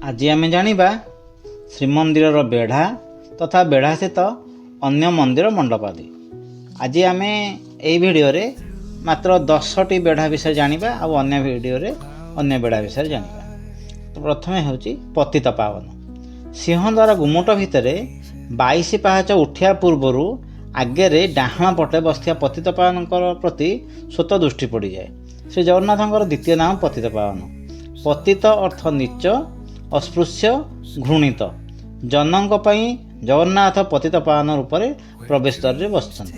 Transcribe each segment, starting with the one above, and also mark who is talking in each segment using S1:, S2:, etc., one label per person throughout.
S1: ଆଜି ଆମେ ଜାଣିବା ଶ୍ରୀମନ୍ଦିରର ବେଢ଼ା ତଥା ବେଢ଼ା ସ୍ଥିତ ଅନ୍ୟ ମନ୍ଦିର ମଣ୍ଡପ ଆଦି। ଆଜି ଆମେ ଏହି ଭିଡ଼ିଓରେ ମାତ୍ର 10ଟି ବେଢ଼ା ବିଷୟରେ ଜାଣିବା ଆଉ ଅନ୍ୟ ଭିଡ଼ିଓରେ ଅନ୍ୟ ବେଢ଼ା ବିଷୟରେ ଜାଣିବା। ତ ପ୍ରଥମେ ହେଉଛି ପତିତ ପାବନ। ସିଂହଦ୍ୱାର ଗୁମଟ ଭିତରେ 22 ପାହାଚ ଉଠିବା ପୂର୍ବରୁ ଆଗରେ ଡାହାଣ ପଟେ ବସିଥିବା ପତିତ ପାବନଙ୍କର ପ୍ରତି ସ୍ୱତ ଦୃଷ୍ଟି ପଡ଼ିଯାଏ। ଶ୍ରୀ ଜଗନ୍ନାଥଙ୍କର ଦ୍ୱିତୀୟ ନାମ ପତିତ ପାବନ। ପତିତ ଅର୍ଥ ନୀଚ, ଅସ୍ପୃଶ୍ୟ, ଘୃଣିତ। ଜନଙ୍କ ପାଇଁ ଜଗନ୍ନାଥ ପତିତ ପାବନ ରୂପରେ ପ୍ରବେଶ ଦ୍ୱାରରେ ବସିଛନ୍ତି।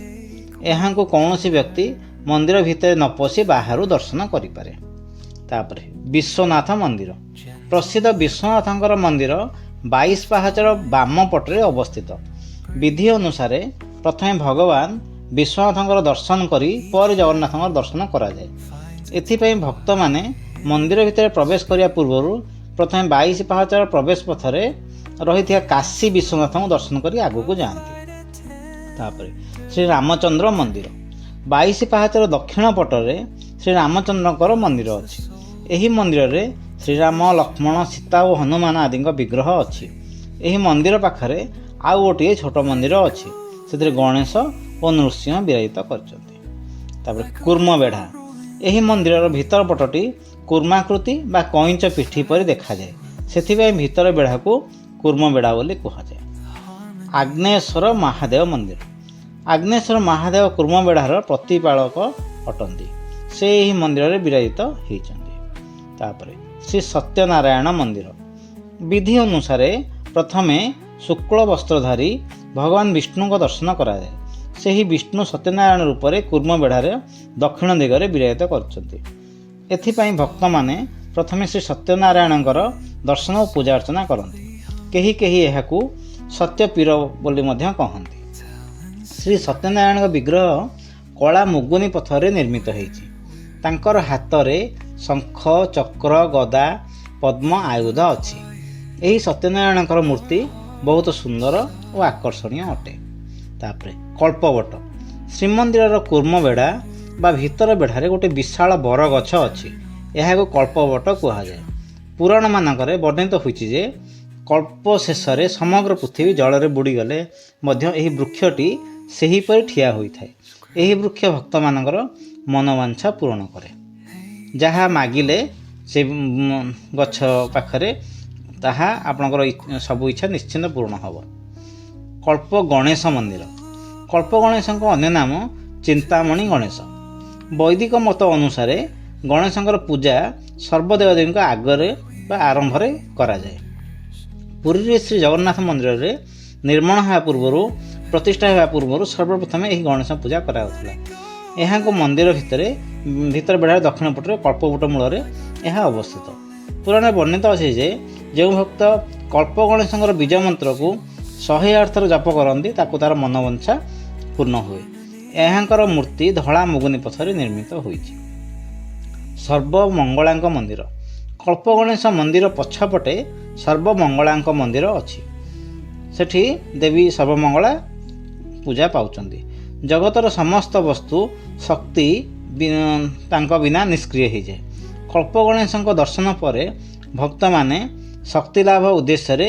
S1: ଏହାଙ୍କୁ କୌଣସି ବ୍ୟକ୍ତି ମନ୍ଦିର ଭିତରେ ନ ପଶି ବାହାରୁ ଦର୍ଶନ କରିପାରେ। ତାପରେ ବିଶ୍ୱନାଥ ମନ୍ଦିର। ପ୍ରସିଦ୍ଧ ବିଶ୍ୱନାଥଙ୍କର ମନ୍ଦିର 22 ପାହାଚର ବାମ ପଟରେ ଅବସ୍ଥିତ। ବିଧି ଅନୁସାରେ ପ୍ରଥମେ ଭଗବାନ ବିଶ୍ୱନାଥଙ୍କର ଦର୍ଶନ କରି ପରେ ଜଗନ୍ନାଥଙ୍କର ଦର୍ଶନ କରାଯାଏ। ଏଥିପାଇଁ ଭକ୍ତମାନେ ମନ୍ଦିର ଭିତରେ ପ୍ରବେଶ କରିବା ପୂର୍ବରୁ ପ୍ରଥମେ 22 ପାହାଚର ପ୍ରବେଶ ପଥରେ ରହିଥିବା କାଶୀ ବିଶ୍ୱନାଥଙ୍କୁ ଦର୍ଶନ କରି ଆଗକୁ ଯାଆନ୍ତି। ତାପରେ ଶ୍ରୀରାମଚନ୍ଦ୍ର ମନ୍ଦିର। 22 ପାହାଚର ଦକ୍ଷିଣ ପଟରେ ଶ୍ରୀରାମଚନ୍ଦ୍ରଙ୍କର ମନ୍ଦିର ଅଛି। ଏହି ମନ୍ଦିରରେ ଶ୍ରୀରାମ, ଲକ୍ଷ୍ମଣ, ସୀତା ଓ ହନୁମାନ ଆଦିଙ୍କ ବିଗ୍ରହ ଅଛି। ଏହି ମନ୍ଦିର ପାଖରେ ଆଉ ଗୋଟିଏ ଛୋଟ ମନ୍ଦିର ଅଛି। ସେଥିରେ ଗଣେଶ ଓ ନୃସିଂହ ବିରାଜିତ କରିଛନ୍ତି। ତାପରେ କୁର୍ମ ବେଢ଼ା। ଏହି ମନ୍ଦିରର ଭିତର ପଟଟି କୁର୍ମାକୃତି ବା କଇଁଚ ପିଠି ପରି ଦେଖାଯାଏ। ସେଥିପାଇଁ ଭିତର ବେଢ଼ାକୁ କୁର୍ମ ବେଢ଼ା ବୋଲି କୁହାଯାଏ। ଆଗ୍ନେଶ୍ୱର ମହାଦେବ ମନ୍ଦିର। ଆଗ୍ନେଶ୍ୱର ମହାଦେବ କୁର୍ମ ବେଢ଼ାର ପ୍ରତିପାଳକ ଅଟନ୍ତି। ସେ ଏହି ମନ୍ଦିରରେ ବିରାଜିତ ହୋଇଛନ୍ତି। ତାପରେ ଶ୍ରୀ ସତ୍ୟନାରାୟଣ ମନ୍ଦିର। ବିଧି ଅନୁସାରେ ପ୍ରଥମେ ଶୁକ୍ଳ ବସ୍ତ୍ରଧାରୀ ଭଗବାନ ବିଷ୍ଣୁଙ୍କ ଦର୍ଶନ କରାଯାଏ। ସେହି ବିଷ୍ଣୁ ସତ୍ୟନାରାୟଣ ରୂପରେ କୁର୍ମ ବେଢ଼ାରେ ଦକ୍ଷିଣ ଦିଗରେ ବିରାଜିତ କରିଛନ୍ତି। ଏଥିପାଇଁ ଭକ୍ତମାନେ ପ୍ରଥମେ ଶ୍ରୀ ସତ୍ୟନାରାୟଣଙ୍କର ଦର୍ଶନ ଓ ପୂଜା ଅର୍ଚ୍ଚନା କରନ୍ତି। କେହି କେହି ଏହାକୁ ସତ୍ୟପୀର ବୋଲି ମଧ୍ୟ କହନ୍ତି। ଶ୍ରୀ ସତ୍ୟନାରାୟଣଙ୍କ ବିଗ୍ରହ କଳା ମୁଗୁନି ପଥରରେ ନିର୍ମିତ ହୋଇଛି। ତାଙ୍କର ହାତରେ ଶଙ୍ଖ, ଚକ୍ର, ଗଦା, ପଦ୍ମ ଆୟୁଧ ଅଛି। ଏହି ସତ୍ୟନାରାୟଣଙ୍କର ମୂର୍ତ୍ତି ବହୁତ ସୁନ୍ଦର ଓ ଆକର୍ଷଣୀୟ ଅଟେ। ତାପରେ କଳ୍ପବଟ। ଶ୍ରୀମନ୍ଦିରର କୁର୍ମ ବେଢ଼ା ବା ଭିତର ବେଢ଼ାରେ ଗୋଟିଏ ବିଶାଳ ବର ଗଛ ଅଛି। ଏହାକୁ କଳ୍ପବଟ କୁହାଯାଏ। ପୁରାଣମାନଙ୍କରେ ବର୍ଣ୍ଣିତ ହୋଇଛି ଯେ କଳ୍ପ ଶେଷରେ ସମଗ୍ର ପୃଥିବୀ ଜଳରେ ବୁଡ଼ିଗଲେ ମଧ୍ୟ ଏହି ବୃକ୍ଷଟି ସେହିପରି ଠିଆ ହୋଇଥାଏ। ଏହି ବୃକ୍ଷ ଭକ୍ତମାନଙ୍କର ମନୋବାଞ୍ଛା ପୂରଣ କରେ। ଯାହା ମାଗିଲେ ସେ ଗଛ ପାଖରେ ତାହା ଆପଣଙ୍କର ସବୁ ଇଚ୍ଛା ନିଶ୍ଚିନ୍ତ ପୂରଣ ହେବ। କଳ୍ପ ଗଣେଶ ମନ୍ଦିର। କଳ୍ପ ଗଣେଶଙ୍କ ଅନ୍ୟ ନାମ ଚିନ୍ତାମଣି ଗଣେଶ। ବୈଦିକ ମତ ଅନୁସାରେ ଗଣେଶଙ୍କର ପୂଜା ସର୍ବଦେବଦେବୀଙ୍କ ଆଗରେ ବା ଆରମ୍ଭରେ କରାଯାଏ। ପୁରୀରେ ଶ୍ରୀ ଜଗନ୍ନାଥ ମନ୍ଦିରରେ ନିର୍ମାଣ ହେବା ପୂର୍ବରୁ ପ୍ରତିଷ୍ଠା ହେବା ପୂର୍ବରୁ ସର୍ବପ୍ରଥମେ ଏହି ଗଣେଶ ପୂଜା କରାଯାଉଥିଲା। ଏହାଙ୍କୁ ମନ୍ଦିର ଭିତର ବେଢ଼ାର ଦକ୍ଷିଣ ପଟରେ କଳ୍ପବଟ ମୂଳରେ ଏହା ଅବସ୍ଥିତ। ପୁରାଣରେ ବର୍ଣ୍ଣିତ ଅଛି ଯେ ଯେଉଁ ଭକ୍ତ କଳ୍ପ ଗଣେଶଙ୍କର ବୀଜ ମନ୍ତ୍ରକୁ 108 ଥର ଜପ କରନ୍ତି ତାକୁ ତାର ମନୋବାଞ୍ଛା ପୂର୍ଣ୍ଣ ହୁଏ। ଏହାଙ୍କର ମୂର୍ତ୍ତି ଧଳା ମୁଗୁନି ପଥରରେ ନିର୍ମିତ ହୋଇଛି। ସର୍ବମଙ୍ଗଳାଙ୍କ ମନ୍ଦିର। କଳ୍ପ ଗଣେଶ ମନ୍ଦିର ପଛପଟେ ସର୍ବମଙ୍ଗଳାଙ୍କ ମନ୍ଦିର ଅଛି। ସେଠି ଦେବୀ ସର୍ବମଙ୍ଗଳା ପୂଜା ପାଉଛନ୍ତି। ଜଗତର ସମସ୍ତ ବସ୍ତୁ ଶକ୍ତି ତାଙ୍କ ବିନା ନିଷ୍କ୍ରିୟ ହୋଇଯାଏ। କଳ୍ପ ଗଣେଶଙ୍କ ଦର୍ଶନ ପରେ ଭକ୍ତମାନେ ଶକ୍ତି ଲାଭ ଉଦ୍ଦେଶ୍ୟରେ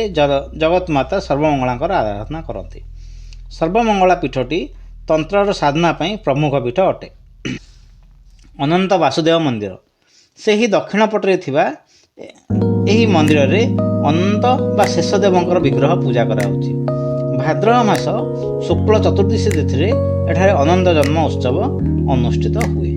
S1: ଜଗତମାତା ସର୍ବମଙ୍ଗଳାଙ୍କର ଆରାଧନା କରନ୍ତି। ସର୍ବମଙ୍ଗଳା ପୀଠଟି ତନ୍ତ୍ରର ସାଧନା ପାଇଁ ପ୍ରମୁଖ ପୀଠ ଅଟେ। ଅନନ୍ତ ବାସୁଦେବ ମନ୍ଦିର। ସେହି ଦକ୍ଷିଣ ପଟରେ ଥିବା ଏହି ମନ୍ଦିରରେ ଅନନ୍ତ ବା ଶେଷଦେବଙ୍କର ବିଗ୍ରହ ପୂଜା କରାଯାଉଛି। ଭାଦ୍ରବ ମାସ ଶୁକ୍ଳ ଚତୁର୍ଦ୍ଦଶୀ ତିଥିରେ ଏଠାରେ ଅନନ୍ତ ଜନ୍ମ ଉତ୍ସବ ଅନୁଷ୍ଠିତ ହୁଏ।